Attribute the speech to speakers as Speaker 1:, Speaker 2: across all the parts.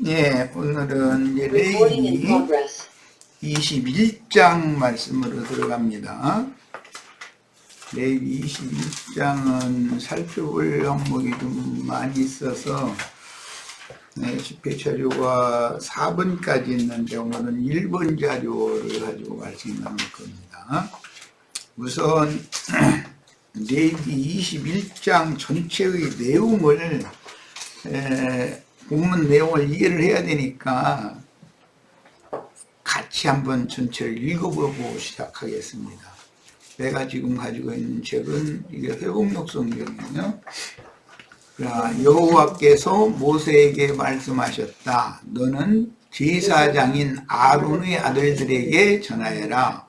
Speaker 1: 예, 오늘은 이제 레위기 21장 말씀으로 들어갑니다. 레위기 21장은 살펴볼 항목이 좀 많이 있어서 집회 자료가 4번까지 있는데 오늘은 1번 자료를 가지고 말씀 나눌 겁니다. 우선 레위기 21장 전체의 내용을 본문 내용을 이해를 해야 되니까 같이 한번 전체를 읽어보고 시작하겠습니다. 내가 지금 가지고 있는 책은 이게 회복록 성경이에요. 여호와께서 모세에게 말씀하셨다. 너는 제사장인 아론의 아들들에게 전하여라.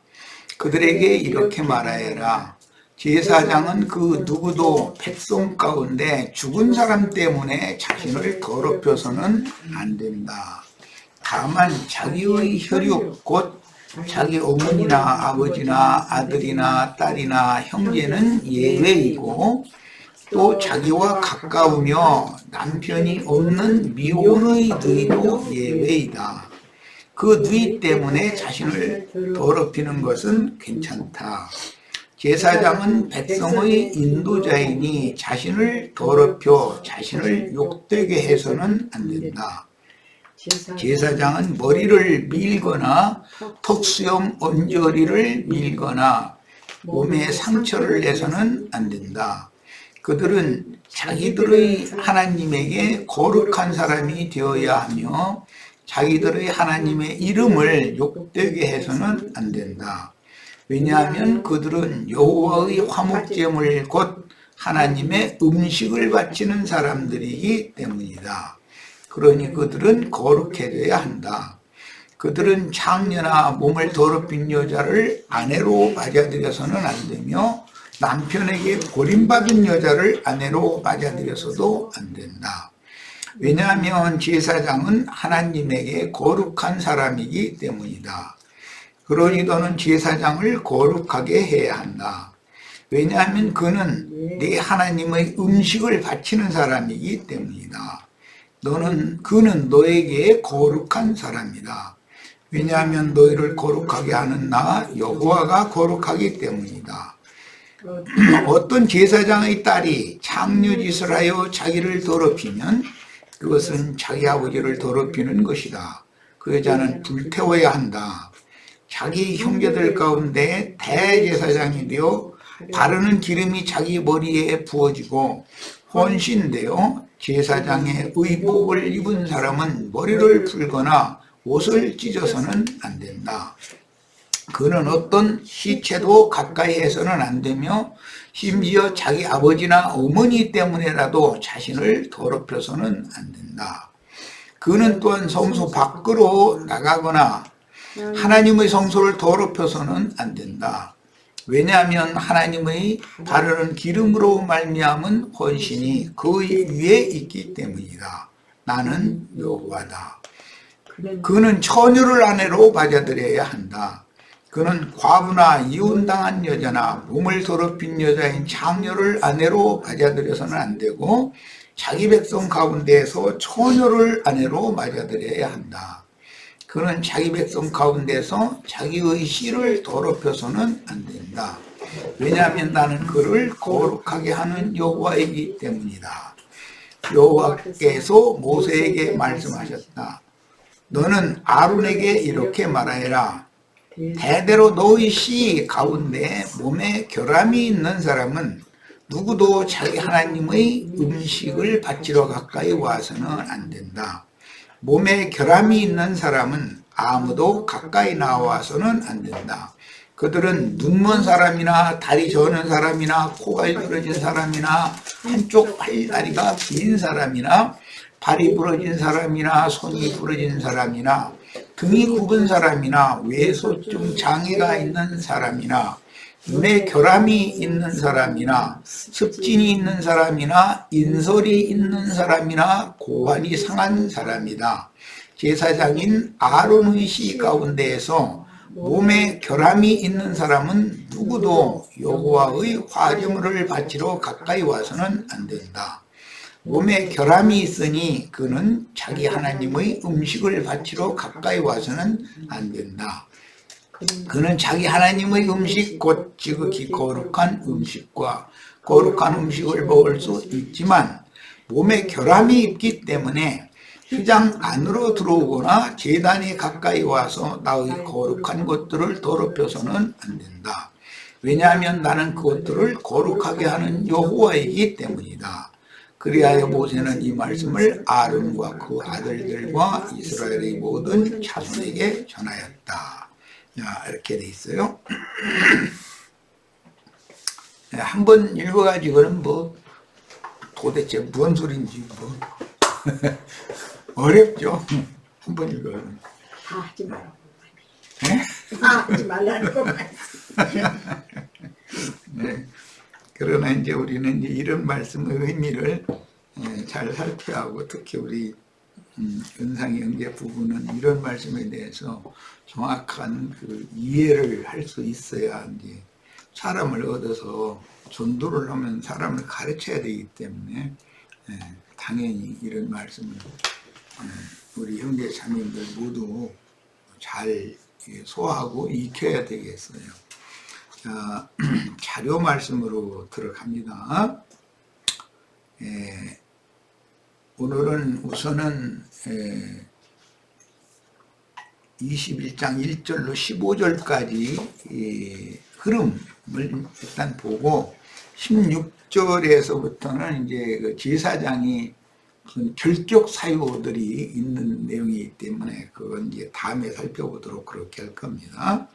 Speaker 1: 그들에게 이렇게 말하여라. 제사장은 그 누구도 백성 가운데 죽은 사람 때문에 자신을 더럽혀서는 안 된다. 다만 자기의 혈육 곧 자기 어머니나 아버지나 아들이나 딸이나 형제는 예외이고 또 자기와 가까우며 남편이 없는 미혼의 누이도 예외이다. 그 누이 때문에 자신을 더럽히는 것은 괜찮다. 제사장은 백성의 인도자이니 자신을 더럽혀 자신을 욕되게 해서는 안 된다. 제사장은 머리를 밀거나 턱수염 언저리를 밀거나 몸에 상처를 내서는 안 된다. 그들은 자기들의 하나님에게 거룩한 사람이 되어야 하며 자기들의 하나님의 이름을 욕되게 해서는 안 된다. 왜냐하면 그들은 여호와의 화목제물 곧 하나님의 음식을 바치는 사람들이기 때문이다. 그러니 그들은 거룩해져야 한다. 그들은 장녀나 몸을 더럽힌 여자를 아내로 맞아들여서는 안 되며 남편에게 버림받은 여자를 아내로 맞아들여서도 안 된다. 왜냐하면 제사장은 하나님에게 거룩한 사람이기 때문이다. 그러니 너는 제사장을 거룩하게 해야 한다. 왜냐하면 그는 네 하나님의 음식을 바치는 사람이기 때문이다. 그는 너에게 거룩한 사람이다. 왜냐하면 너희를 거룩하게 하는 나 여호와가 거룩하기 때문이다. 어떤 제사장의 딸이 장녀짓을 하여 자기를 더럽히면 그것은 자기 아버지를 더럽히는 것이다. 그 여자는 불태워야 한다. 자기 형제들 가운데 대제사장이 되어 바르는 기름이 자기 머리에 부어지고 헌신되어 제사장의 의복을 입은 사람은 머리를 풀거나 옷을 찢어서는 안 된다. 그는 어떤 시체도 가까이 해서는 안 되며 심지어 자기 아버지나 어머니 때문에라도 자신을 더럽혀서는 안 된다. 그는 또한 성소 밖으로 나가거나 하나님의 성소를 더럽혀서는 안 된다. 왜냐하면 하나님의 바르는 기름으로 말미암은 헌신이 그 위에 있기 때문이다. 나는 여호와다. 그는 처녀를 아내로 맞아들여야 한다. 그는 과부나 이혼당한 여자나 몸을 더럽힌 여자인 장녀를 아내로 맞아들여서는 안 되고 자기 백성 가운데에서 처녀를 아내로 맞아들여야 한다. 그는 자기 백성 가운데서 자기의 씨를 더럽혀서는 안 된다. 왜냐하면 나는 그를 거룩하게 하는 여호와이기 때문이다. 여호와께서 모세에게 말씀하셨다. 너는 아론에게 이렇게 말하여라. 대대로 너희 씨 가운데 몸에 결함이 있는 사람은 누구도 자기 하나님의 음식을 바치러 가까이 와서는 안 된다. 몸에 결함이 있는 사람은 아무도 가까이 나와서는 안 된다. 그들은 눈먼 사람이나 다리 저는 사람이나 코가 부러진 사람이나 한쪽 팔다리가 긴 사람이나 발이 부러진 사람이나 손이 부러진 사람이나 등이 굽은 사람이나 외소증 장애가 있는 사람이나 눈에 결함이 있는 사람이나 습진이 있는 사람이나 인설이 있는 사람이나 고환이 상한 사람이다. 제사장인 아론의 씨 가운데에서 몸에 결함이 있는 사람은 누구도 여호와의 화제물을 바치러 가까이 와서는 안 된다. 몸에 결함이 있으니 그는 자기 하나님의 음식을 바치러 가까이 와서는 안 된다. 그는 자기 하나님의 음식 곧 지극히 거룩한 음식과 거룩한 음식을 먹을 수 있지만 몸에 결함이 있기 때문에 휘장 안으로 들어오거나 제단에 가까이 와서 나의 거룩한 것들을 더럽혀서는 안 된다. 왜냐하면 나는 그것들을 거룩하게 하는 여호와이기 때문이다. 그리하여 모세는 이 말씀을 아론과 그 아들들과 이스라엘의 모든 자손에게 전하였다. 자, 이렇게 돼 있어요. 한번 읽어가지고는 뭐 도대체 무슨 소린지 뭐 어렵죠. 한번 읽어요.
Speaker 2: 다 하지 말라고.
Speaker 1: 네?
Speaker 2: 다 하지 말라는 것만.
Speaker 1: 네. 그러나 이제 우리는 이제 이런 말씀의 의미를 잘 살펴야 하고, 특히 우리 은상이 형제 부부는 이런 말씀에 대해서 정확한 그 이해를 할 수 있어야 이제 사람을 얻어서 전도를 하면 사람을 가르쳐야 되기 때문에 당연히 이런 말씀을 우리 형제 자매들 모두 잘 소화하고 익혀야 되겠어요. 자, 자료 말씀으로 들어갑니다. 오늘은 우선은 21장 1절로 15절까지 흐름을 일단 보고 16절에서부터는 이제 그 제사장이 결격 사유들이 있는 내용이기 때문에 그건 이제 다음에 살펴보도록 그렇게 할 겁니다.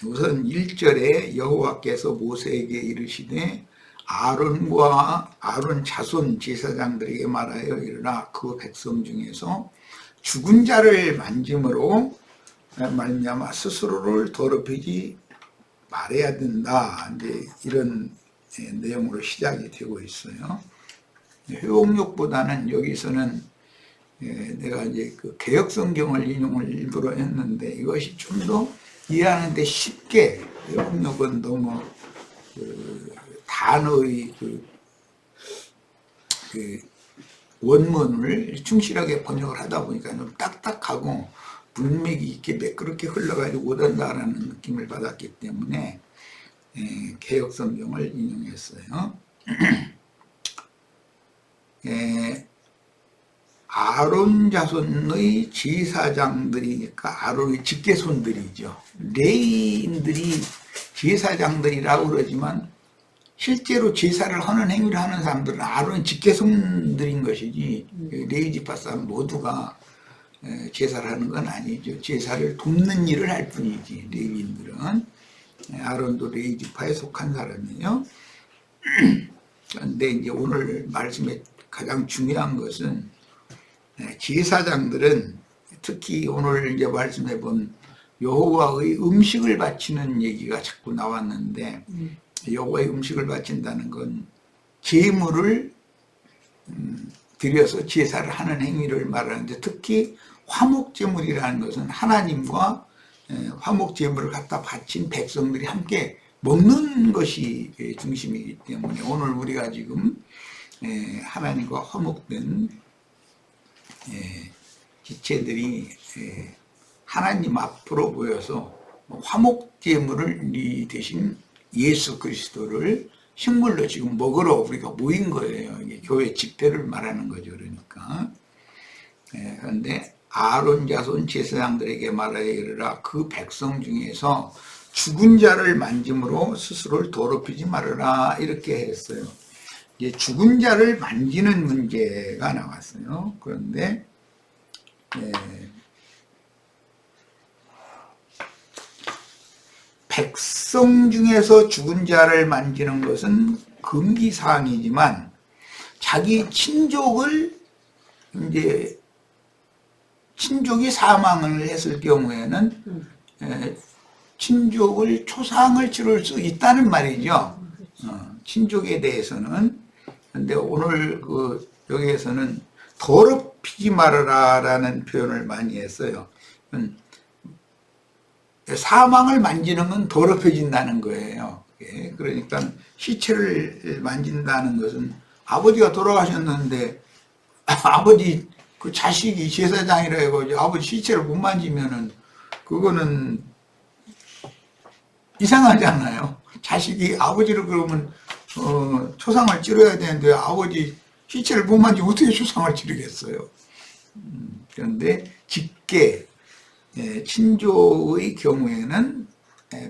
Speaker 1: 우선 1절에 여호와께서 모세에게 이르시되 아론과 아론 자손 제사장들에게 말하여 이르라 그 백성 중에서 죽은 자를 만짐으로 말미암아 스스로를 더럽히지 말아야 된다. 이제 이런 내용으로 시작이 되고 있어요. 회복록보다는 여기서는 내가 이제 그 개역 성경을 인용을 일부러 했는데 이것이 좀 더 이해하는데 쉽게, 회복록은 너무 그 단어의 그 원문을 충실하게 번역을 하다 보니까 좀 딱딱하고 문맥이 있게 매끄럽게 흘러가지고 오단다라는 느낌을 받았기 때문에 개역 성경을 인용했어요. 아론 자손의 제사장들이니까 아론의 직계손들이죠. 레위인들이 제사장들이라고 그러지만 실제로 제사를 하는 행위를 하는 사람들은 아론의 직계손들인 것이지 레위 지파 사람 모두가 제사를 하는 건 아니죠. 제사를 돕는 일을 할 뿐이지. 레위인들은 아론도 레위 지파에 속한 사람이에요. 그런데 이제 오늘 말씀에 가장 중요한 것은 제사장들은 특히 오늘 이제 말씀해 본 여호와의 음식을 바치는 얘기가 자꾸 나왔는데 여호와의 음식을 바친다는 건 제물을 드려서 제사를 하는 행위를 말하는데 특히 화목제물이라는 것은 하나님과 화목제물을 갖다 바친 백성들이 함께 먹는 것이 중심이기 때문에 오늘 우리가 지금 하나님과 화목된 지체들이 하나님 앞으로 모여서 화목제물을 이 대신 예수 그리스도를 식물로 지금 먹으러 우리가 모인 거예요. 이게 교회 집회를 말하는 거죠. 그러니까. 그런데 아론 자손 제사장들에게 말하여 이르라 그 백성 중에서 죽은 자를 만짐으로 스스로를 더럽히지 말아라 이렇게 했어요. 이제 죽은 자를 만지는 문제가 나왔어요. 그런데 백성 중에서 죽은 자를 만지는 것은 금기사항이지만 자기 친족을 이제 친족이 사망을 했을 경우에는 친족을 초상을 치를 수 있다는 말이죠. 친족에 대해서는. 근데 오늘 여기에서는 더럽히지 말아라 라는 표현을 많이 했어요. 사망을 만지는 건 더럽혀진다는 거예요. 예, 그러니까 시체를 만진다는 것은 아버지가 돌아가셨는데 아버지 그 자식이 제사장이라 해가지고 아버지 시체를 못 만지면은 그거는 이상하잖아요. 자식이 아버지를 그러면 초상을 치러야 되는데 아버지 시체를 못 만지면 어떻게 초상을 치르겠어요. 그런데 직계 친족의 경우에는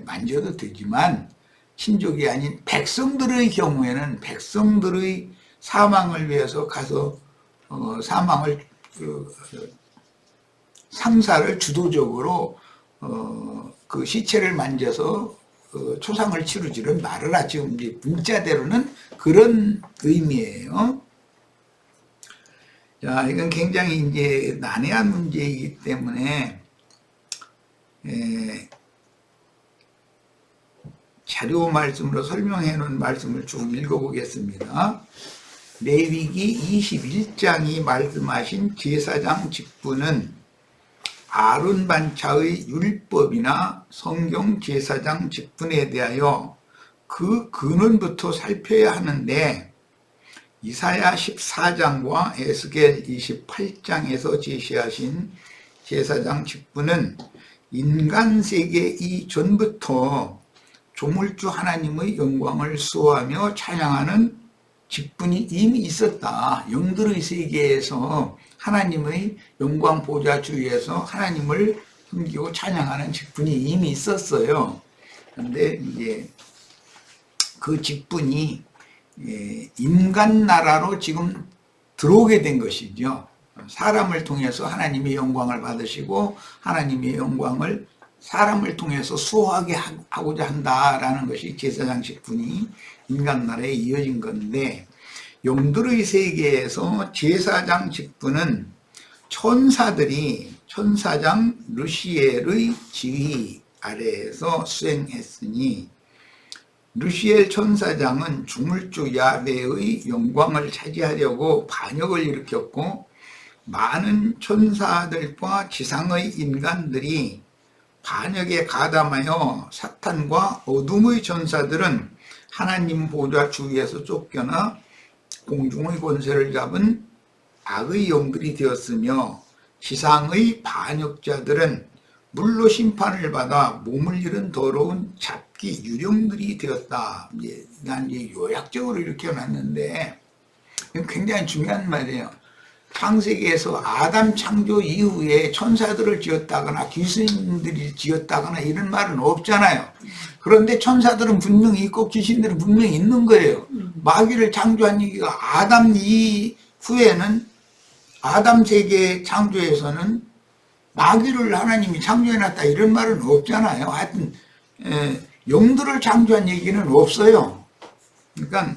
Speaker 1: 만져도 되지만 친족이 아닌 백성들의 경우에는 백성들의 사망을 위해서 가서 사망을 상사를 주도적으로 그 시체를 만져서 초상을 치르지를 말아라. 지금 이제 문자대로는 그런 의미예요. 자, 이건 굉장히 이제 난해한 문제이기 때문에 자료 말씀으로 설명해 놓은 말씀을 쭉 읽어보겠습니다. 레위기 21장이 말씀하신 제사장 직분은 아론 반차의 율법이나 성경 제사장 직분에 대하여 그 근원부터 살펴야 하는데 이사야 14장과 에스겔 28장에서 제시하신 제사장 직분은 인간 세계 이전부터 조물주 하나님의 영광을 수호하며 찬양하는 직분이 이미 있었다. 영들의 세계에서 하나님의 영광 보좌 주위에서 하나님을 섬기고 찬양하는 직분이 이미 있었어요. 그런데 이제 그 직분이 인간 나라로 지금 들어오게 된 것이죠. 사람을 통해서 하나님의 영광을 받으시고 하나님의 영광을 사람을 통해서 수호하게 하고자 한다라는 것이 제사장 직분이 인간 나라에 이어진 건데, 영들의 세계에서 제사장 직분은 천사장 르시엘의 지휘 아래에서 수행했으니, 르시엘 천사장은 주물주 야훼의 영광을 차지하려고 반역을 일으켰고, 많은 천사들과 지상의 인간들이 반역에 가담하여 사탄과 어둠의 전사들은 하나님 보좌 주위에서 쫓겨나 공중의 권세를 잡은 악의 영들이 되었으며, 지상의 반역자들은 물로 심판을 받아 몸을 잃은 더러운 잡기 유령들이 되었다. 난 이제 요약적으로 이렇게 놨는데 굉장히 중요한 말이에요. 창세기에서 아담 창조 이후에 천사들을 지었다거나 귀신들이 지었다거나 이런 말은 없잖아요. 그런데 천사들은 분명히 있고 귀신들은 분명히 있는 거예요. 마귀를 창조한 얘기가 아담 이후에는, 아담 세계 창조에서는 마귀를 하나님이 창조해놨다 이런 말은 없잖아요. 하여튼 영들을 창조한 얘기는 없어요. 그러니까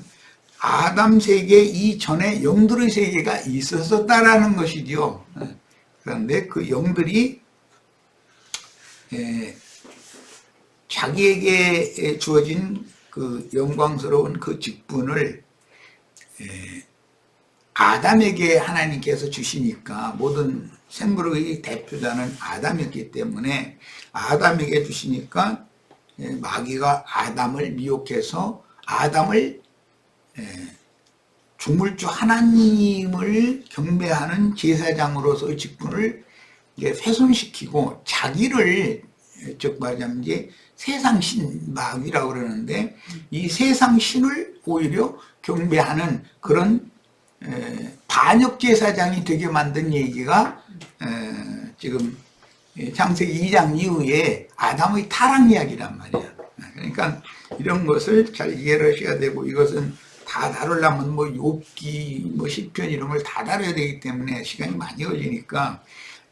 Speaker 1: 아담 세계 이전에 영들의 세계가 있었다라는 것이죠. 그런데 그 영들이 자기에게 주어진 그 영광스러운 그 직분을 아담에게 하나님께서 주시니까, 모든 생물의 대표자는 아담이었기 때문에 아담에게 주시니까 마귀가 아담을 미혹해서 아담을 주물주 하나님을 경배하는 제사장으로서의 직분을 훼손시키고, 자기를, 즉 말하자면 이제 세상신 마귀라고 그러는데, 이 세상신을 오히려 경배하는 그런 반역 제사장이 되게 만든 얘기가 지금 창세기 2장 이후에 아담의 타락 이야기란 말이야. 그러니까 이런 것을 잘 이해를 하셔야 되고, 이것은 다 다루려면 뭐 욥기, 뭐 시편 이런 걸 다 다뤄야 되기 때문에 시간이 많이 걸리니까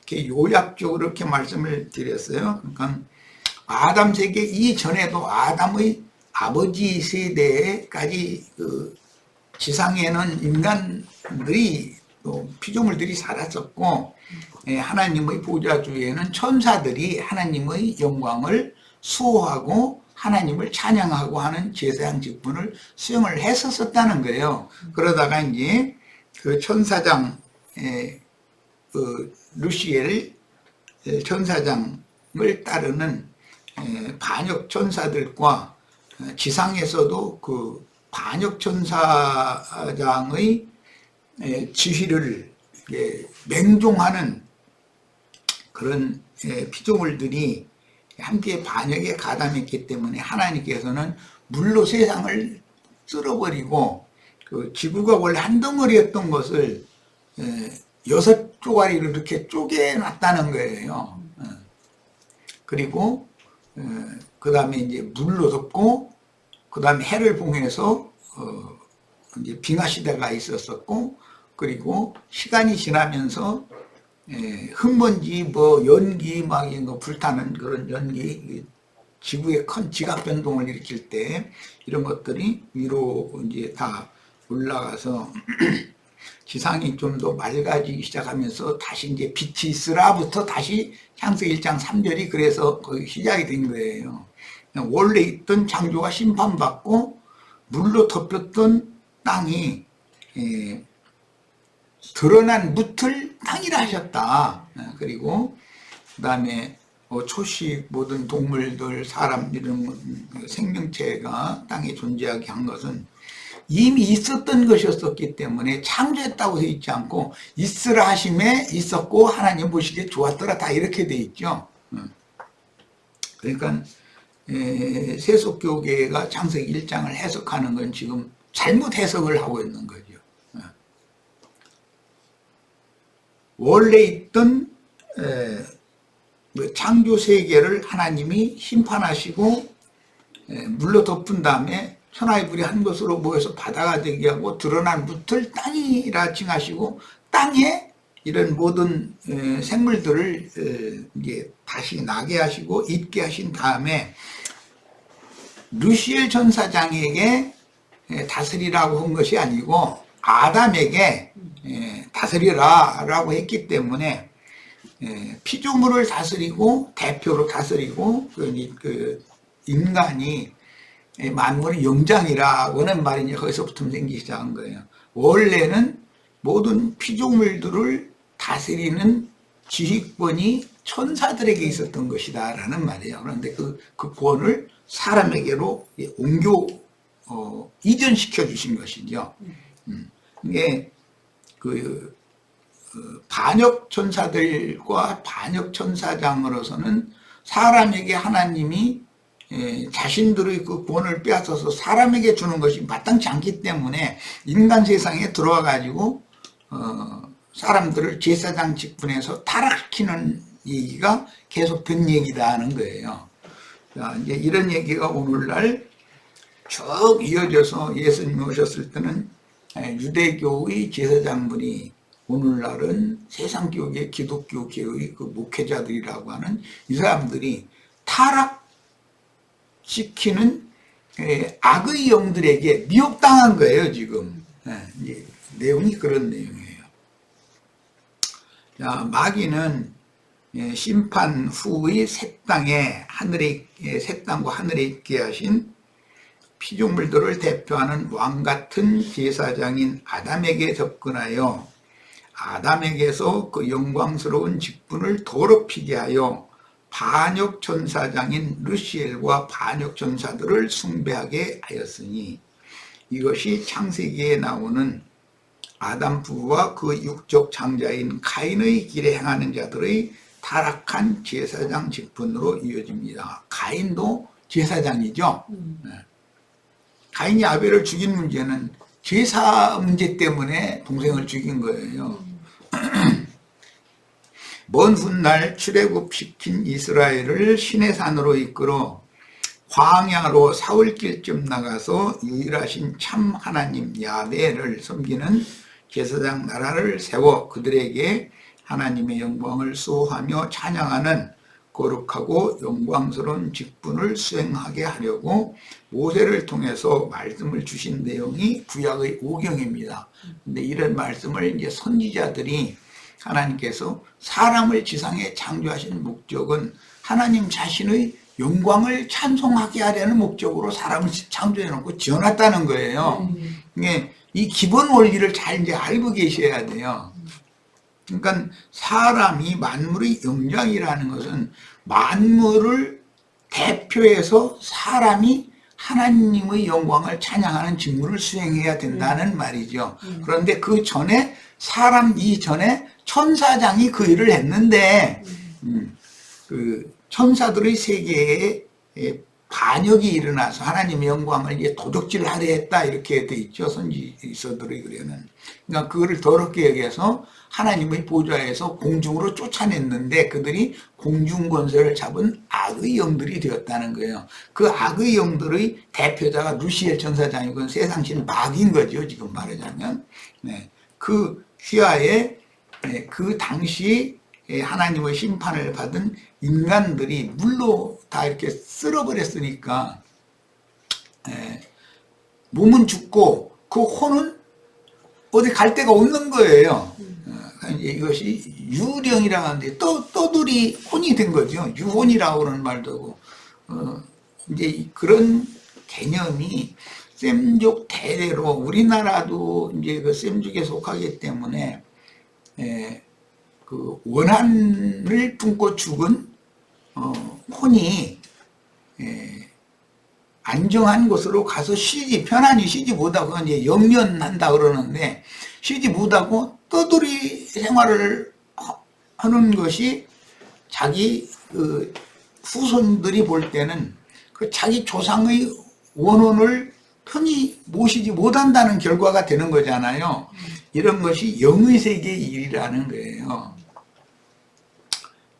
Speaker 1: 이렇게 요약적으로 이렇게 말씀을 드렸어요. 그러니까 아담 세계 이전에도 아담의 아버지 세대까지 그 지상에는 인간들이 또 피조물들이 살았었고, 하나님의 보좌 주위에는 천사들이 하나님의 영광을 수호하고 하나님을 찬양하고 하는 제사장 직분을 수행을 했었다는 거예요. 그러다가 이제 그 천사장 그 루시엘 천사장을 따르는 반역 천사들과 지상에서도 그 반역천사장의 지휘를 맹종하는 그런 피조물들이 함께 반역에 가담했기 때문에 하나님께서는 물로 세상을 쓸어버리고 그 지구가 원래 한 덩어리였던 것을 6조가리로 이렇게 쪼개놨다는 거예요. 그리고 그 다음에 이제 물로 덮고 그 다음에 해를 봉해서 이제 빙하 시대가 있었었고, 그리고 시간이 지나면서 흙먼지 뭐 연기 막 이런 거 불타는 그런 연기, 지구에 큰 지각 변동을 일으킬 때 이런 것들이 위로 이제 다 올라가서 지상이 좀 더 맑아지기 시작하면서 다시 이제 빛이 있으라부터 다시 창세기 1장 3절이 그래서 거기 시작이 된 거예요. 원래 있던 창조가 심판받고 물로 덮였던 땅이 드러난 무틀 땅이라 하셨다. 그리고 그 다음에 초식 모든 동물들, 사람 이런 생명체가 땅에 존재하게 한 것은 이미 있었던 것이었기 때문에 창조했다고 되어 있지 않고 있으라 하심에 있었고 하나님 보시기에 좋았더라, 다 이렇게 되어 있죠. 그러니까 세속교계가 창세기 1장을 해석하는 건 지금 잘못 해석을 하고 있는 거죠. 원래 있던 창조 세계를 하나님이 심판하시고 물로 덮은 다음에 천하의 불이 한 것으로 모여서 바다가 되게 하고 드러난 무틀 땅이라 칭하시고 땅에 이런 모든 생물들을 이제 다시 나게 하시고 있게 하신 다음에 루시엘 천사장에게 다스리라고 한 것이 아니고 아담에게 다스리라 라고 했기 때문에 피조물을 다스리고 대표로 다스리고 그 인간이 만물의 영장이라고는 말이 이제 거기서부터 생기기 시작한 거예요. 원래는 모든 피조물들을 다스리는 지휘권이 천사들에게 있었던 것이다 라는 말이에요. 그런데 그 권을 사람에게로 옮겨 이전시켜 주신 것이죠. 이게 그 반역 천사들과 반역 천사장으로서는 사람에게 하나님이 자신들의 그 권을 빼앗아서 사람에게 주는 것이 마땅치 않기 때문에 인간 세상에 들어와 가지고 사람들을 제사장 직분에서 타락시키는 얘기가 계속 된 얘기다는 거예요. 자, 이제 이런 얘기가 오늘날 쭉 이어져서 예수님이 오셨을 때는 유대교의 제사장분이 오늘날은 세상교계 기독교계의 그 목회자들이라고 하는 이 사람들이 타락시키는 악의 영들에게 미혹당한 거예요, 지금. 이제 내용이 그런 내용이에요. 자, 마귀는 심판 후의 새 땅에 새 땅과 하늘에 있게 하신 피조물들을 대표하는 왕같은 제사장인 아담에게 접근하여 아담에게서 그 영광스러운 직분을 더럽히게 하여 반역 천사장인 르시엘과 반역 천사들을 숭배하게 하였으니 이것이 창세기에 나오는 아담 부부와 그 육적 장자인 가인의 길에 행하는 자들의 타락한 제사장 직분으로 이어집니다. 가인도 제사장이죠. 가인이 아벨을 죽인 문제는 제사 문제 때문에 동생을 죽인 거예요. 먼 훗날 출애굽시킨 이스라엘을 시내산으로 이끌어 광야로 사흘길쯤 나가서 유일하신 참 하나님 야훼를 섬기는 제사장 나라를 세워 그들에게 하나님의 영광을 수호하며 찬양하는 거룩하고 영광스러운 직분을 수행하게 하려고 모세를 통해서 말씀을 주신 내용이 구약의 오경입니다. 근데 이런 말씀을 이제 선지자들이 하나님께서 사람을 지상에 창조하신 목적은 하나님 자신의 영광을 찬송하게 하려는 목적으로 사람을 창조해 놓고 지어놨다는 거예요. 이 기본 원리를 잘 이제 알고 계셔야 돼요. 그러니까 사람이 만물의 영장이라는 것은 만물을 대표해서 사람이 하나님의 영광을 찬양하는 직무를 수행해야 된다는 말이죠. 그런데 그 전에 사람 이전에 천사장이 그 일을 했는데 그 천사들의 세계에 반역이 일어나서 하나님의 영광을 이제 도적질하려 했다 이렇게 돼 있죠. 선지서들의 글에는. 그러니까 그거를 더럽게 여겨서 하나님의 보좌에서 공중으로 쫓아냈는데 그들이 공중 권세를 잡은 악의 영들이 되었다는 거예요. 그 악의 영들의 대표자가 루시엘 천사장이고 세상신 마귀인 거죠. 지금 말하자면. 네. 그 휘하에 그 당시 하나님의 심판을 받은 인간들이 물로 다 이렇게 쓸어버렸으니까 몸은 죽고 그 혼은 어디 갈 데가 없는 거예요. 이것이 유령이라고 하는데 떠돌이 혼이 된 거죠. 유혼이라고 하는 말도 하고 이제 그런 개념이 셈족 대대로 우리나라도 이제 그 셈족에 속하기 때문에 그 원한을 품고 죽은 혼이 안정한 곳으로 가서 쉬지 편안히 쉬지 못하고 이제 영면한다 그러는데 쉬지 못하고 떠돌이 생활을 하는 것이 자기 그 후손들이 볼 때는 그 자기 조상의 원혼을 편히 모시지 못한다는 결과가 되는 거잖아요. 이런 것이 영의 세계의 일이라는 거예요.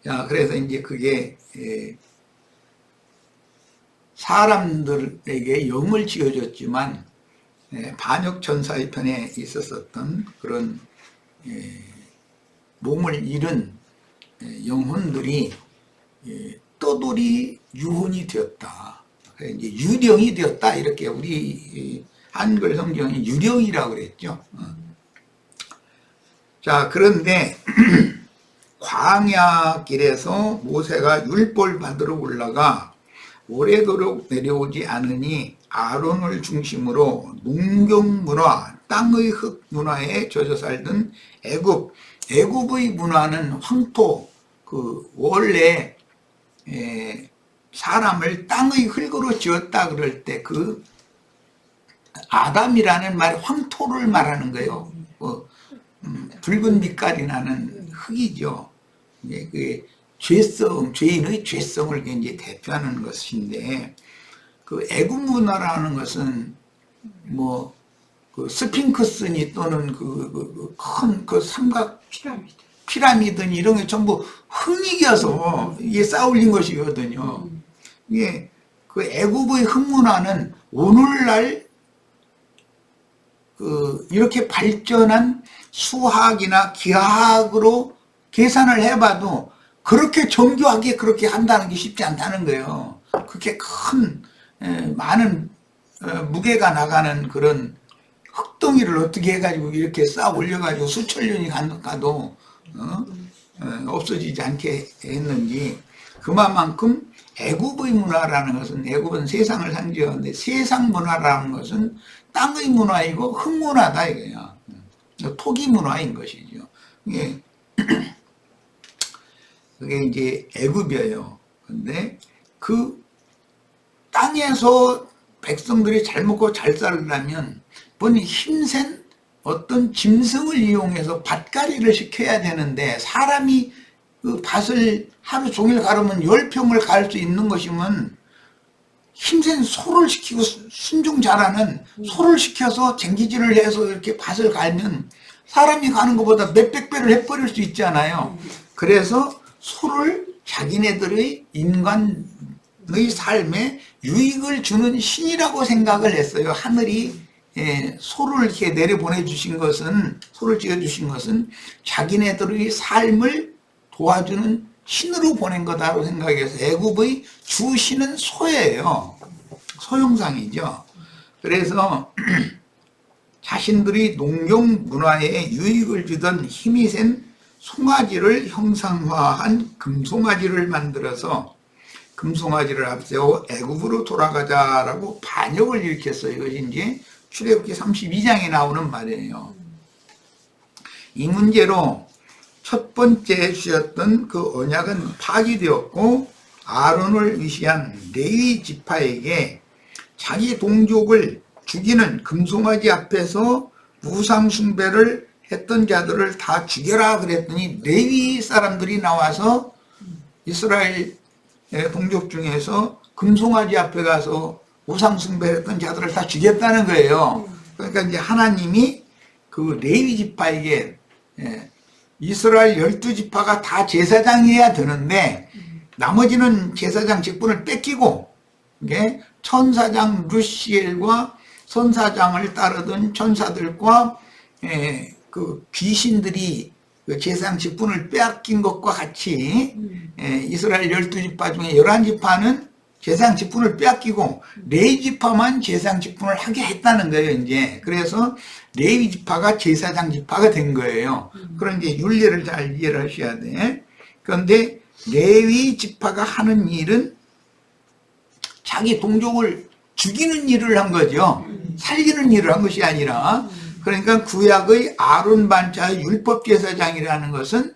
Speaker 1: 자, 그래서 이제 그게 사람들에게 영을 지어줬지만 반역 천사의 편에 있었던 그런 몸을 잃은 영혼들이 떠돌이 유혼이 되었다. 이제 유령이 되었다. 이렇게 우리 한글 성경이 유령이라고 그랬죠. 자, 그런데 광야길에서 모세가 율법 받으러 올라가 오래도록 내려오지 않으니 아론을 중심으로 농경 문화, 땅의 흙 문화에 젖어 살던 애굽의 문화는 황토, 그 원래 사람을 땅의 흙으로 지었다 그럴 때 그 아담이라는 말이 황토를 말하는 거예요. 붉은 빛깔이 나는 흙이죠. 그 죄인의 죄성을 이제 대표하는 것인데, 그 애굽 문화라는 것은 뭐 그 스핑크스니 또는 큰 그 삼각 피라미드니 이런 게 전부 흙이겨서 이게 쌓아올린 것이거든요. 이게 그 애굽의 흙 문화는 오늘날 이렇게 발전한 수학이나 기하학으로 계산을 해봐도 그렇게 정교하게 그렇게 한다는 게 쉽지 않다는 거예요. 그렇게 큰 많은 무게가 나가는 그런 흙덩이를 어떻게 해가지고 이렇게 쌓아 올려가지고 수천 년이 가도 없어지지 않게 했는지, 그만큼 애굽의 문화라는 것은, 애굽은 세상을 상징하는데 세상 문화라는 것은 땅의 문화이고 흙 문화다 이거야. 토기 문화인 것이죠. 그게 이제 애굽이에요. 근데 그 땅에서 백성들이 잘 먹고 잘 살려면 본인 힘센 어떤 짐승을 이용해서 밭갈이를 시켜야 되는데, 사람이 그 밭을 하루 종일 가르면 10평을 갈 수 있는 것이면 힘센 소를 시키고 순종 잘하는 소를 시켜서 쟁기질을 해서 이렇게 밭을 갈면 사람이 가는 것보다 몇백 배를 해버릴 수 있잖아요. 그래서 소를 자기네들의 인간의 삶에 유익을 주는 신이라고 생각을 했어요. 하늘이 소를 이렇게 내려보내 주신 것은, 소를 지어 주신 것은 자기네들의 삶을 도와주는 신으로 보낸 거다라고 생각해서 애굽의 주신은 소예요. 소형상이죠. 그래서 자신들이 농경 문화에 유익을 주던 힘이 센 송아지를 형상화한 금송아지를 만들어서 금송아지를 앞세워 애굽으로 돌아가자라고 반역을 일으켰어요. 이것이 이제 출애굽기 32장에 나오는 말이에요. 이 문제로 첫 번째 주셨던 그 언약은 파기되었고, 아론을 위시한 레위 지파에게 자기 동족을 죽이는 금송아지 앞에서 우상 숭배를 했던 자들을 다 죽여라 그랬더니 레위 사람들이 나와서 이스라엘 동족 중에서 금송아지 앞에 가서 우상 숭배했던 자들을 다 죽였다는 거예요. 그러니까 이제 하나님이 그 레위 지파에게 이스라엘 12지파가 다 제사장이어야 되는데 나머지는 제사장 직분을 뺏기고 천사장 루시엘과 선사장을 따르던 천사들과 그 귀신들이 그 제사장 직분을 빼앗긴 것과 같이 이스라엘 12지파 중에 11지파는 제사장 직분을 빼앗기고 레위 지파만 제사장 직분을 하게 했다는 거예요. 이제 그래서 레위 지파가 제사장 지파가 된 거예요. 그런 이제 윤리를 잘 이해를 하셔야 돼. 그런데 레위 지파가 하는 일은 자기 동족을 죽이는 일을 한 거죠. 살리는 일을 한 것이 아니라. 그러니까 구약의 아론 반차의 율법 제사장이라는 것은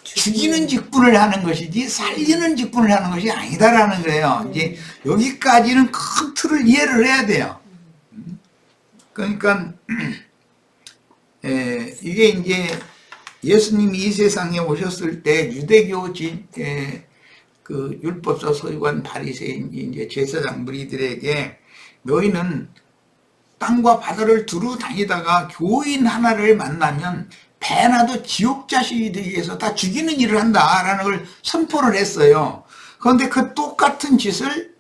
Speaker 1: 죽이는 직분을 하는 것이지 살리는 직분을 하는 것이 아니다라는 거예요. 이제 여기까지는 큰 틀을 이해를 해야 돼요. 그러니까 이게 이제 예수님이 이 세상에 오셨을 때 유대교 그 율법사 서기관 바리새인 이제 제사장 무리들에게 너희는 땅과 바다를 두루 다니다가 교인 하나를 만나면 배나도 지옥 자식이 되기 위해서 다 죽이는 일을 한다라는 걸 선포를 했어요. 그런데 그 똑같은 짓을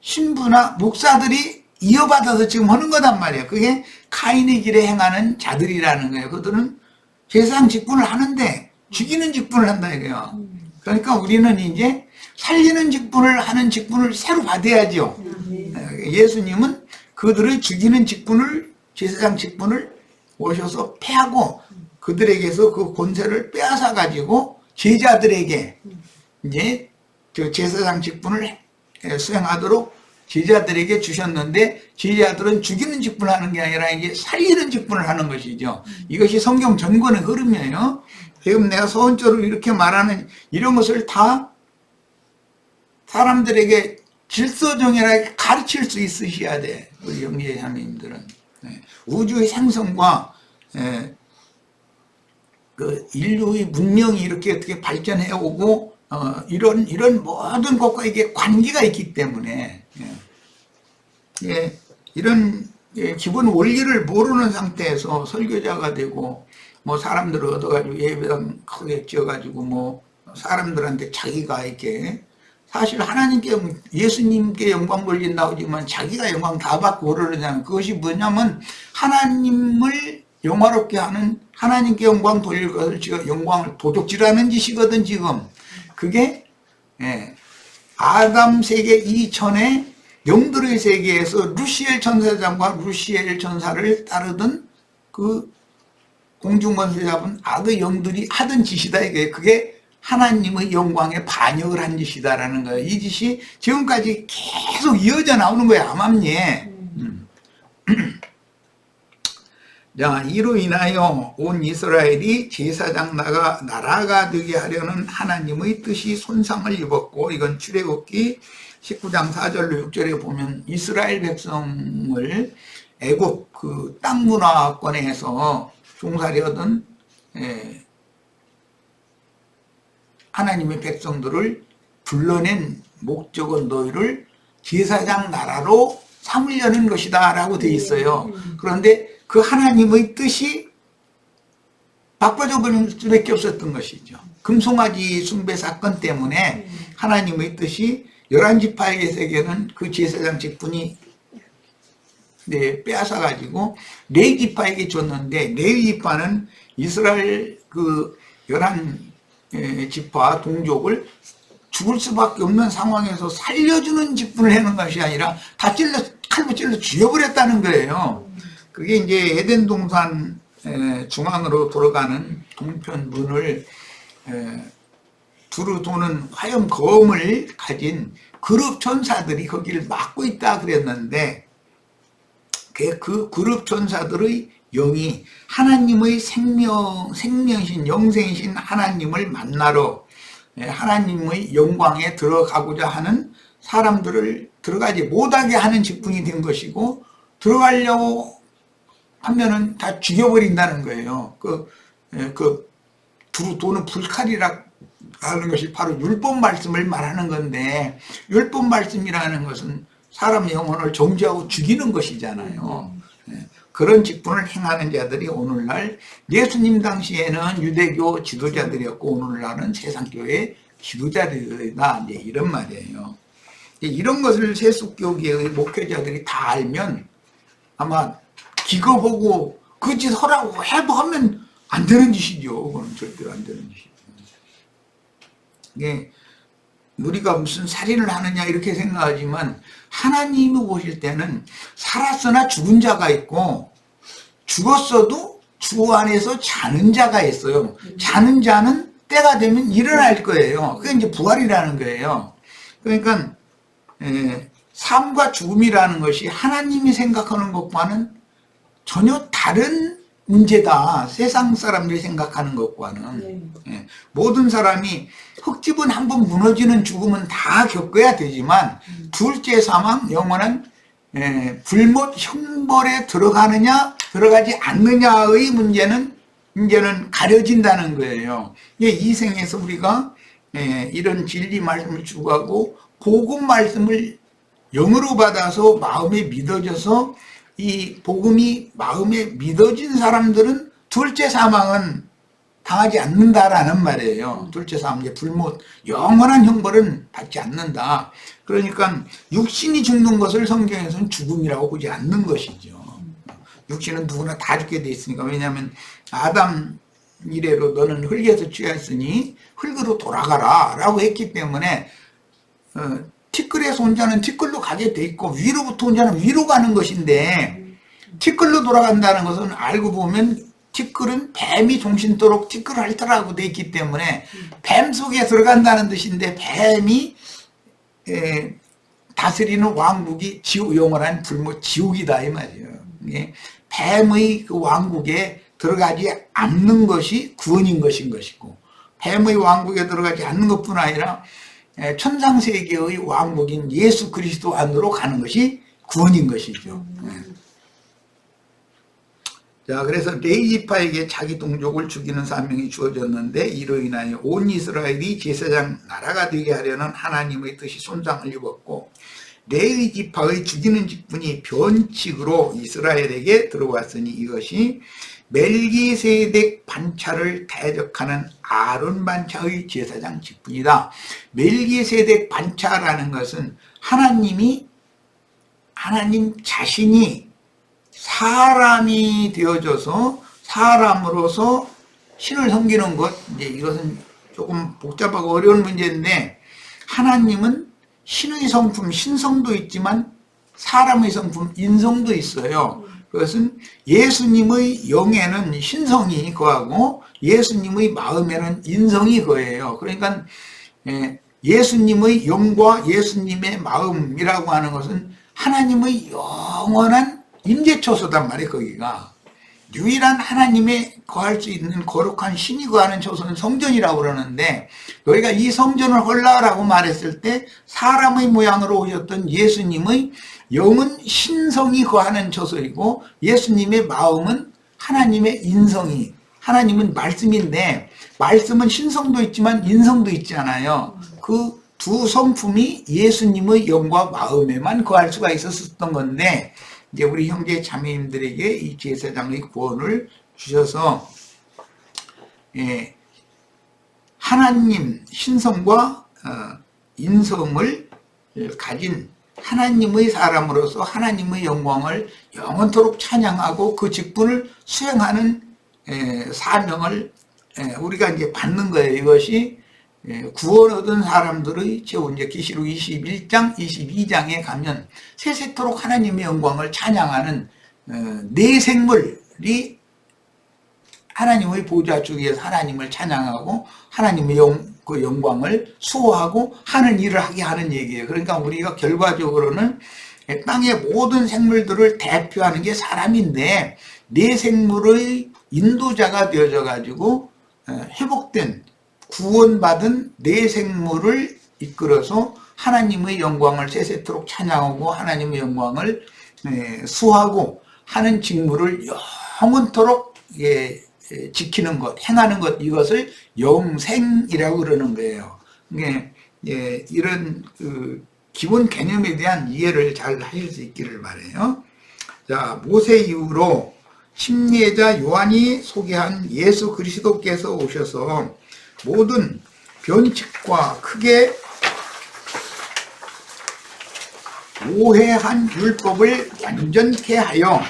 Speaker 1: 신부나 목사들이 이어받아서 지금 하는 거단 말이에요. 그게 카인의 길에 행하는 자들이라는 거예요. 그들은 제사장 직분을 하는데 죽이는 직분을 한다 이거예요. 그러니까 우리는 이제 살리는 직분을 하는 직분을 새로 받아야죠. 예수님은 그들의 죽이는 직분을 제사장 직분을 오셔서 패하고 그들에게서 그 권세를 빼앗아 가지고 제자들에게 이제 그 제사장 직분을 수행하도록 제자들에게 주셨는데 제자들은 죽이는 직분을 하는 게 아니라 이제 살리는 직분을 하는 것이죠. 이것이 성경 전권의 흐름이에요. 지금 내가 서원적으로 이렇게 말하는 이런 것을 다 사람들에게 질서정연하게 가르칠 수 있으셔야 돼. 우리 영예자매님들은 우주의 생성과 그 인류의 문명이 이렇게 어떻게 발전해 오고 이런 모든 것과 이게 관계가 있기 때문에 이런 기본 원리를 모르는 상태에서 설교자가 되고 뭐 사람들을 얻어가지고 예배당 크게 지어가지고 뭐 사람들한테 자기가 이렇게 사실 하나님께 예수님께 영광 돌린다고 하지만 자기가 영광 다 받고 그러느냐 그것이 뭐냐면 하나님을 영화롭게 하는 하나님께 영광 돌릴 것을 지금 영광을 도둑질하는 짓이거든 지금. 그게 아담 세계 이전에 영들의 세계에서 루시엘 천사장과 루시엘 천사를 따르던 그 공중권세 잡은 악의 영들이 하던 짓이다 이게. 그게 하나님의 영광에 반역을 한 짓이다라는 거예요. 이 짓이 지금까지 계속 이어져 나오는 거예요. 암암리에. 자, 이로 인하여 온 이스라엘이 제사장 나라가 되게 하려는 하나님의 뜻이 손상을 입었고, 이건 출애굽기 19장 4절로 6절에 보면 이스라엘 백성을 애굽 그 땅 문화권에서 종살이 하던 하나님의 백성들을 불러낸 목적은 너희를 제사장 나라로 삼으려는 것이다 라고 되어 있어요. 그런데 그 하나님의 뜻이 바꿔져 버릴 수밖에 없었던 것이죠. 금송아지 숭배 사건 때문에 하나님의 뜻이 11지파에게는 그 제사장 직분이 빼앗아 가지고 레위 지파에게 줬는데 레위 지파는 이스라엘 그 11지파 동족을 죽을 수밖에 없는 상황에서 살려주는 직분을 하는 것이 아니라 다 칼로 찔러 죽여버렸다는 거예요. 그게 이제 에덴 동산 중앙으로 돌아가는 동편 문을 두루 도는 화염 검을 가진 그룹 천사들이 거기를 막고 있다 그랬는데 그 그룹 천사들의 영이 하나님의 생명신 영생이신 하나님을 만나러 하나님의 영광에 들어가고자 하는 사람들을 들어가지 못하게 하는 직분이 된 것이고, 들어가려고 하면은 다 죽여버린다는 거예요. 도는 불칼이라 하는 것이 바로 율법 말씀을 말하는 건데, 율법 말씀이라는 것은 사람의 영혼을 정죄하고 죽이는 것이잖아요. 그런 직분을 행하는 자들이 오늘날, 예수님 당시에는 유대교 지도자들이었고 오늘날은 세상교회 지도자들이다, 이제 이런 말이에요. 이런 것을 세속교계의 목회자들이 다 알면 아마 기겁하고 그 짓 하라고 해도 하면 안 되는 짓이죠. 그건 절대로 안 되는 짓이죠. 이게 우리가 무슨 살인을 하느냐 이렇게 생각하지만, 하나님이 보실 때는 살았으나 죽은 자가 있고, 죽었어도 주 안에서 자는 자가 있어요. 자는 자는 때가 되면 일어날 거예요. 그게 이제 부활이라는 거예요. 그러니까 삶과 죽음이라는 것이 하나님이 생각하는 것과는 전혀 다른 문제다. 세상 사람들이 생각하는 것과는. 모든 사람이 흙집은 한번 무너지는 죽음은 다 겪어야 되지만, 둘째 사망, 영원한 불못 형벌에 들어가느냐 들어가지 않느냐의 문제는 이제는 가려진다는 거예요. 이 생에서 우리가 이런 진리 말씀을 추구하고 복음 말씀을 영으로 받아서 마음에 믿어져서, 이 복음이 마음에 믿어진 사람들은 둘째 사망은 당하지 않는다라는 말이에요. 둘째 사망, 이제 불못, 영원한 형벌은 받지 않는다. 그러니까 육신이 죽는 것을 성경에서는 죽음이라고 보지 않는 것이죠. 육신은 누구나 다 죽게 돼 있으니까. 왜냐하면 아담 이래로 너는 흙에서 취하였으니 흙으로 돌아가라 라고 했기 때문에, 티끌에서 온 자는 티끌로 가게 돼 있고, 위로부터 온 자는 위로 가는 것인데, 티끌로 돌아간다는 것은 알고 보면 티끌은 뱀이 종신토록 티끌을 핥으라고 돼 있기 때문에 뱀 속에 들어간다는 뜻인데, 뱀이 다스리는 왕국이 영원한 불못 지옥이다 이 말이에요. 뱀의 그 왕국에 들어가지 않는 것이 구원인 것이고, 뱀의 왕국에 들어가지 않는 것뿐 아니라 천상세계의 왕국인 예수 그리스도 안으로 가는 것이 구원인 것이죠. 자, 그래서 레위지파에게 자기 동족을 죽이는 사명이 주어졌는데, 이로 인하여 온 이스라엘이 제사장 나라가 되게 하려는 하나님의 뜻이 손상을 입었고, 레위지파의 죽이는 직분이 변칙으로 이스라엘에게 들어왔으니, 이것이 멜기세덱 반차를 대적하는 아론 반차의 제사장 직분이다. 멜기세덱 반차라는 것은 하나님 자신이 사람이 되어져서 사람으로서 신을 섬기는 것, 이제 이것은 조금 복잡하고 어려운 문제인데, 하나님은 신의 성품, 신성도 있지만 사람의 성품, 인성도 있어요. 그것은 예수님의 영에는 신성이 거하고 예수님의 마음에는 인성이 거해요. 그러니까 예수님의 영과 예수님의 마음이라고 하는 것은 하나님의 영원한 임재초소단 말이에요. 거기가 유일한 하나님의 거할 수 있는 거룩한 신이 거하는 초소는 성전이라고 그러는데, 너희가 이 성전을 헐라라고 말했을 때 사람의 모양으로 오셨던 예수님의 영은 신성이 거하는 초소이고, 예수님의 마음은 하나님의 인성이, 하나님은 말씀인데 말씀은 신성도 있지만 인성도 있잖아요. 그 두 성품이 예수님의 영과 마음에만 거할 수가 있었던 건데, 이제 우리 형제 자매님들에게 이 제사장의 구원을 주셔서 하나님 신성과 인성을 가진 하나님의 사람으로서 하나님의 영광을 영원토록 찬양하고 그 직분을 수행하는 사명을 우리가 이제 받는 거예요. 이것이 구원 얻은 사람들의 최후, 이제 계시록 21장, 22장에 가면 세세토록 하나님의 영광을 찬양하는 네 생물이 하나님의 보좌 쪽에서 하나님을 찬양하고 하나님의 그 영광을 수호하고 하는 일을 하게 하는 얘기예요. 그러니까 우리가 결과적으로는 땅의 모든 생물들을 대표하는 게 사람인데, 네 생물의 인도자가 되어져 가지고 회복된 구원받은 네 생물을 이끌어서 하나님의 영광을 세세토록 찬양하고 하나님의 영광을 수하고 하는 직무를 영원토록 지키는 것, 행하는 것, 이것을 영생이라고 그러는 거예요. 이런 기본 개념에 대한 이해를 잘 하실 수 있기를 바라요. 자, 모세 이후로 침례자 요한이 소개한 예수 그리스도께서 오셔서 모든 변칙과 크게 오해한 율법을 완전케 하여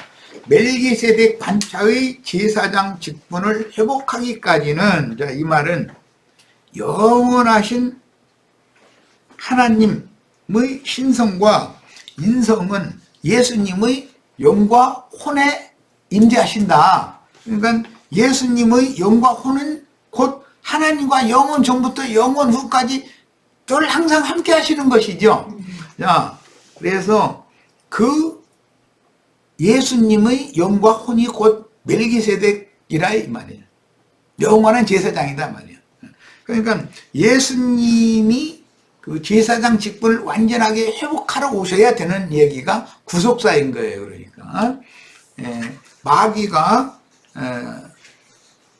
Speaker 1: 멜기세덱 반차의 제사장 직분을 회복하기까지는, 자, 이 말은 영원하신 하나님의 신성과 인성은 예수님의 영과 혼에 임재하신다. 그러니까 예수님의 영과 혼은 곧 하나님과 영원 전부터 영원 후까지 늘 항상 함께 하시는 것이죠. 자, 그래서 그 예수님의 영과 혼이 곧 멜기세덱이라 이 말이에요. 영원한 제사장이다 말이에요. 그러니까 예수님이 그 제사장 직분을 완전하게 회복하러 오셔야 되는 얘기가 구속사인 거예요. 그러니까 마귀가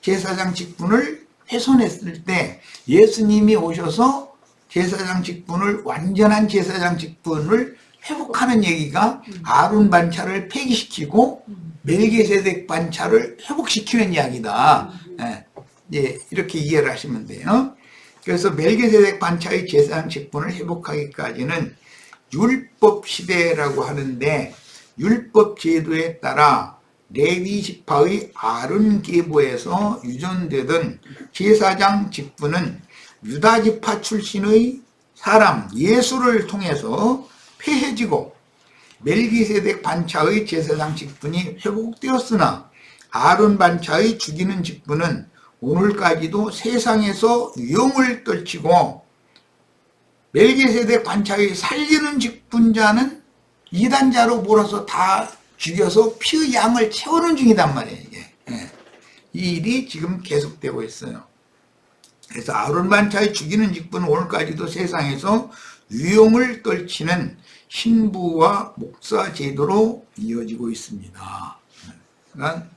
Speaker 1: 제사장 직분을 훼손했을 때 예수님이 오셔서 제사장 직분을, 완전한 제사장 직분을 회복하는 얘기가 아론 반차를 폐기시키고 멜기세덱 반차를 회복시키는 이야기다. 이렇게 이해를 하시면 돼요. 그래서 멜기세덱 반차의 제사장 직분을 회복하기까지는 율법 시대라고 하는데, 율법 제도에 따라 레위 지파의 아론 계보에서 유전되던 제사장 직분은 유다 지파 출신의 사람 예수를 통해서 폐해지고 멜기세덱 반차의 제사장 직분이 회복되었으나 아론 반차의 죽이는 직분은 오늘까지도 세상에서 위용을 떨치고 멜기세덱 반차의 살리는 직분자는 이단자로 몰아서 다 죽여서 피의 양을 채우는 중이단 말이에요. 이게. 이 일이 지금 계속되고 있어요. 그래서 아론 반차의 죽이는 직분은 오늘까지도 세상에서 위용을 떨치는 신부와 목사 제도로 이어지고 있습니다. 그러니까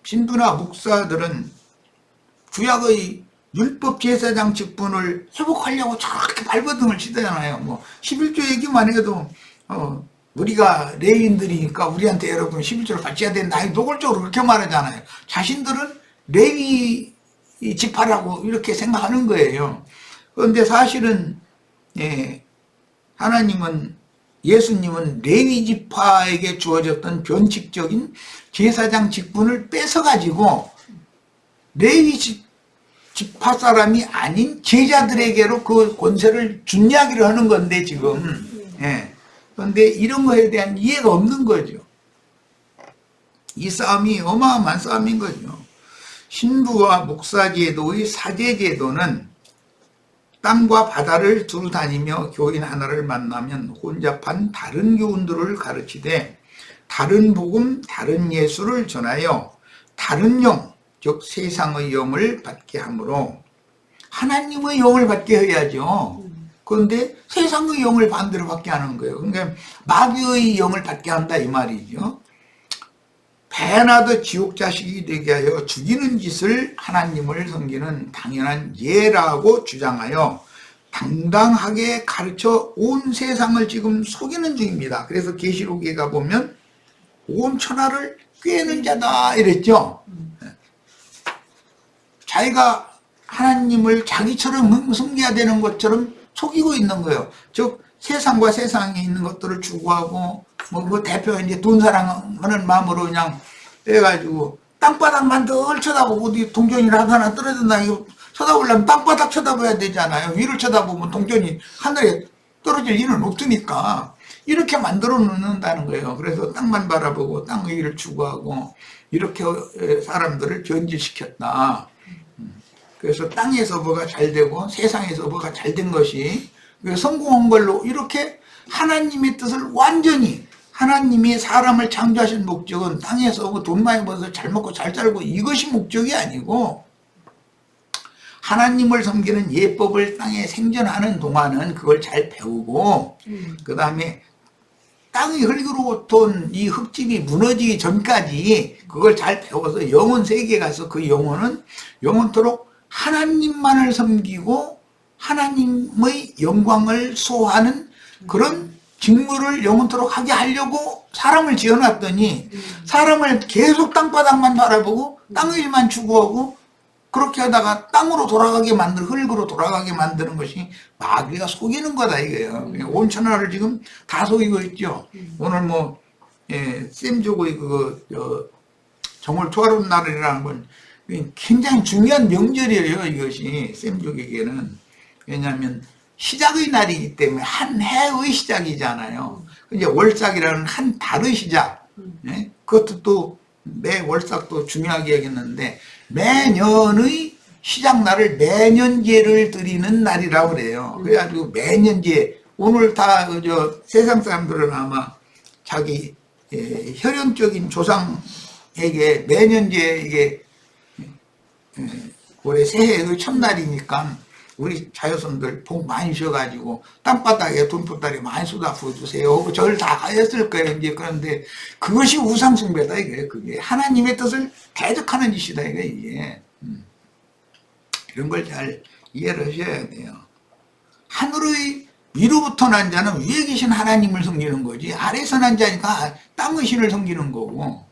Speaker 1: 신부나 목사들은 구약의 율법 제사장 직분을 회복하려고 저렇게 발버둥을 치잖아요. 뭐 11조 얘기만 해도 우리가 레위인들이니까 우리한테 여러분 11조를 바쳐야 된다, 노골적으로 그렇게 말하잖아요. 자신들은 레위 지파라고 이렇게 생각하는 거예요. 그런데 사실은 하나님은, 예수님은 레위 지파에게 주어졌던 변칙적인 제사장 직분을 뺏어가지고 레위 지파 사람이 아닌 제자들에게로 그 권세를 준 이야기를 하는 건데 지금. 그런데 이런 거에 대한 이해가 없는 거죠. 이 싸움이 어마어마한 싸움인 거죠. 신부와 목사 제도의 사제 제도는 땅과 바다를 두루 다니며 교인 하나를 만나면 혼잡한 다른 교훈들을 가르치되 다른 복음, 다른 예수를 전하여 다른 영, 즉 세상의 영을 받게 하므로 하나님의 영을 받게 해야죠. 그런데 세상의 영을 반대로 받게 하는 거예요. 그러니까 마귀의 영을 받게 한다 이 말이죠. 배나도 지옥 자식이 되게 하여 죽이는 짓을 하나님을 섬기는 당연한 예라고 주장하여 당당하게 가르쳐 온 세상을 지금 속이는 중입니다. 그래서 계시록에 가보면 온 천하를 꾀는 자다 이랬죠. 자기가 하나님을 자기처럼 섬겨야 되는 것처럼 속이고 있는 거예요. 즉 세상과 세상에 있는 것들을 추구하고 그 대표 이제 돈 사랑하는 마음으로 그냥 해가지고 땅바닥만 늘 쳐다보고 어디 동전이라 하나 떨어진다 이거 쳐다보려면 땅바닥 쳐다봐야 되잖아요. 위를 쳐다보면 동전이 하늘에 떨어질 일은 없으니까 이렇게 만들어 놓는다는 거예요. 그래서 땅만 바라보고 땅의 일을 추구하고 이렇게 사람들을 변질시켰다. 그래서 땅에서 뭐가 잘 되고 세상에서 뭐가 잘 된 것이 성공한 걸로 이렇게 하나님의 뜻을 완전히, 하나님이 사람을 창조하신 목적은 땅에서 돈 많이 벌어서 잘 먹고 잘 살고 이것이 목적이 아니고 하나님을 섬기는 예법을 땅에 생존하는 동안은 그걸 잘 배우고 그 다음에 땅이 흙으로부터 이 흙집이 무너지기 전까지 그걸 잘 배워서 영혼 세계에 가서 그 영혼은 영원토록 하나님만을 섬기고 하나님의 영광을 수호하는 그런 직무를 영원토록 하게 하려고 사람을 지어놨더니 사람을 계속 땅바닥만 바라보고 땅의 일만 추구하고 그렇게 하다가 땅으로 돌아가게 만들 흙으로 돌아가게 만드는 것이 마귀가 속이는 거다 이거예요. 온 천하를 지금 다 속이고 있죠. 오늘 뭐 셈조고의 정월 초하룻 날이라는 건 굉장히 중요한 명절이에요. 이것이 셈족에게는. 왜냐하면 시작의 날이기 때문에 한 해의 시작이잖아요. 이제 월삭이라는 한 달의 시작. 그것도 또 매 월삭도 중요하게 여겼는데 매년의 시작날을 매년제를 드리는 날이라고 그래요. 그래가지고 매년제 오늘 다 세상 사람들은 아마 자기 혈연적인 조상에게 매년제 이게 올해 새해의 첫날이니까 우리 자녀손들 복 많이 쉬어가지고 땅바닥에 돈보따리 많이 쏟아 부어주세요. 절 다 하였을 거예요. 이제 그런데 그것이 우상숭배다 이게. 그게 하나님의 뜻을 대적하는 짓이다 이게. 이런 걸 잘 이해를 하셔야 돼요. 하늘의 위로부터 난 자는 위에 계신 하나님을 섬기는 거지 아래에서 난 자니까 땅의 신을 섬기는 거고.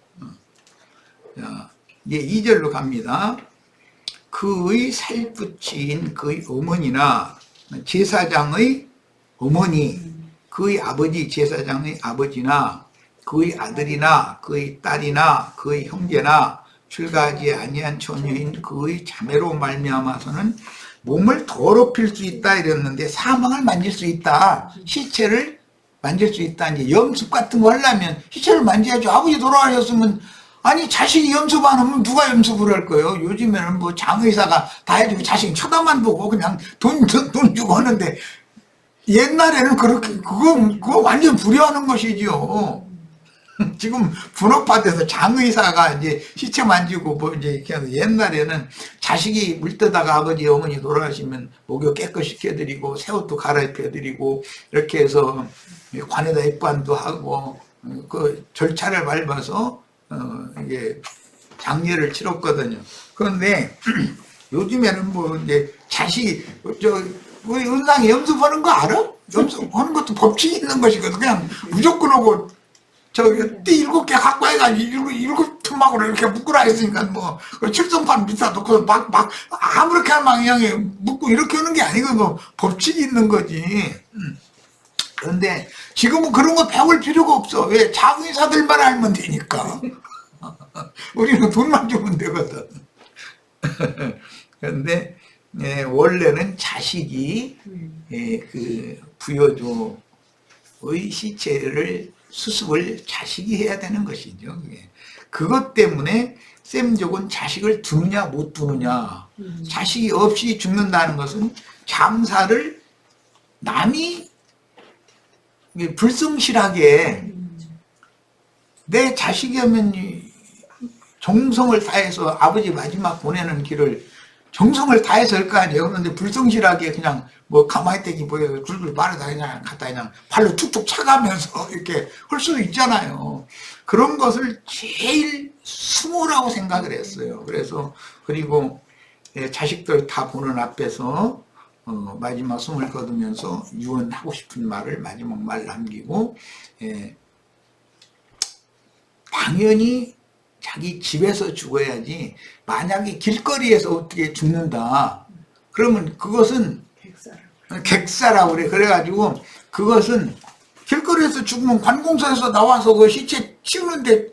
Speaker 1: 자, 이제 2절로 갑니다. 그의 살붙인 그의 어머니나 제사장의 어머니, 그의 아버지 제사장의 아버지나 그의 아들이나 그의 딸이나 그의 형제나 출가하지 아니한 처녀인 그의 자매로 말미암아서는 몸을 더럽힐 수 있다 이랬는데 사망을 만질 수 있다. 시체를 만질 수 있다. 이제 염습 같은 거 하려면 시체를 만져야죠. 아버지 돌아가셨으면 아니 자식이 염습 안 하면 누가 염습을 할 거예요. 요즘에는 뭐 장의사가 다 해주고 자식이 쳐다만 보고 그냥 돈 주고 하는데 옛날에는 그렇게 그거 완전 불효하는 것이지요. 지금 분업화돼서 장의사가 이제 시체 만지고 뭐 이제 이렇게 하고 옛날에는 자식이 물뜨다가 아버지 어머니 돌아가시면 목욕 깨끗이 시켜드리고 새 옷도 갈아입혀드리고 이렇게 해서 관에다 입관도 하고 그 절차를 밟아서 이게 장례를 치렀거든요. 그런데 요즘에는 뭐 이제 자식이 우리 은상이 염습하는 거 알아? 염습하는 것도 법칙이 있는 것이거든. 그냥 무조건 하고 띠 7개 갖고 해가지고 일곱 틈막으로 이렇게 묶으라 했으니까 뭐 칠성판 비싸 놓고 막 아무렇게나 막 그냥 묶고 이렇게 하는 게 아니고 뭐 법칙이 있는 거지. 그런데 지금은 그런 거 배울 필요가 없어. 왜? 장의사들만 알면 되니까. 우리는 돈만 주면 되거든. 그런데 원래는 자식이 그 부여조의 시체를 수습을 자식이 해야 되는 것이죠. 그것 때문에 셈족은 자식을 두느냐 못 두느냐. 자식이 없이 죽는다는 것은 장사를 남이 불성실하게 내 자식이면 정성을 다해서 아버지 마지막 보내는 길을 정성을 다해서 할 거 아니에요. 그런데 불성실하게 그냥 뭐 가만히 떼기 보여서 굴굴 마르다 그냥 갖다 그냥 발로 툭툭 차가면서 이렇게 할 수도 있잖아요. 그런 것을 제일 수모라고 생각을 했어요. 그래서 그리고 자식들 다 보는 앞에서 마지막 숨을 거두면서 유언하고 싶은 말을 마지막 말 남기고 당연히 자기 집에서 죽어야지 만약에 길거리에서 어떻게 죽는다 그러면 그것은 객사라고 그래. 그래가지고 그것은 길거리에서 죽으면 관공서에서 나와서 그 시체 치우는데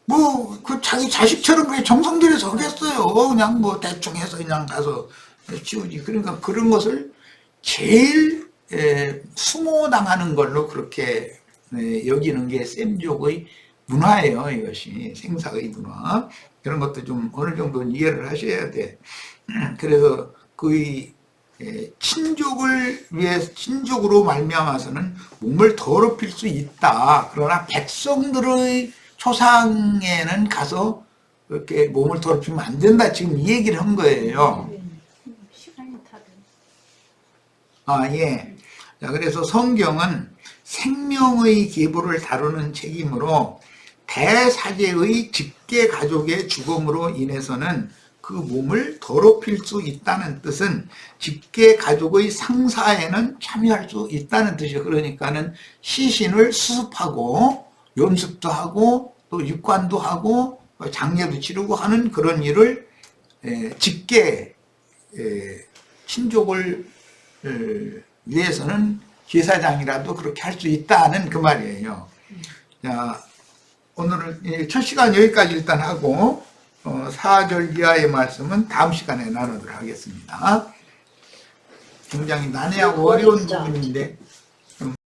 Speaker 1: 뭐 그 자기 자식처럼 그게 정성 들여서 하겠어요. 그냥 뭐 대충 해서 그냥 가서 치우지. 그러니까 그런 것을 제일 수모당하는 걸로 그렇게 여기는 게 셈족의 문화예요. 이것이 생사의 문화. 그런 것도 좀 어느 정도는 이해를 하셔야 돼. 그래서 그의 친족을 위해 친족으로 말미암아서는 몸을 더럽힐 수 있다. 그러나 백성들의 초상에는 가서 그렇게 몸을 더럽히면 안 된다. 지금 이 얘기를 한 거예요.
Speaker 3: 시간이 다 돼.
Speaker 1: 아, 예. 자, 그래서 성경은 생명의 계보를 다루는 책이므로 대사제의 직계 가족의 죽음으로 인해서는 그 몸을 더럽힐 수 있다는 뜻은 직계 가족의 상사에는 참여할 수 있다는 뜻이에요. 그러니까는 시신을 수습하고 염습도 하고 또 육관도 하고 장례도 치르고 하는 그런 일을 직계 친족을 위해서는 제사장이라도 그렇게 할 수 있다는 그 말이에요. 자, 오늘은 첫 시간 여기까지 일단 하고 4절 이하의 말씀은 다음 시간에 나누도록 하겠습니다. 굉장히 난해하고 어려운 부분인데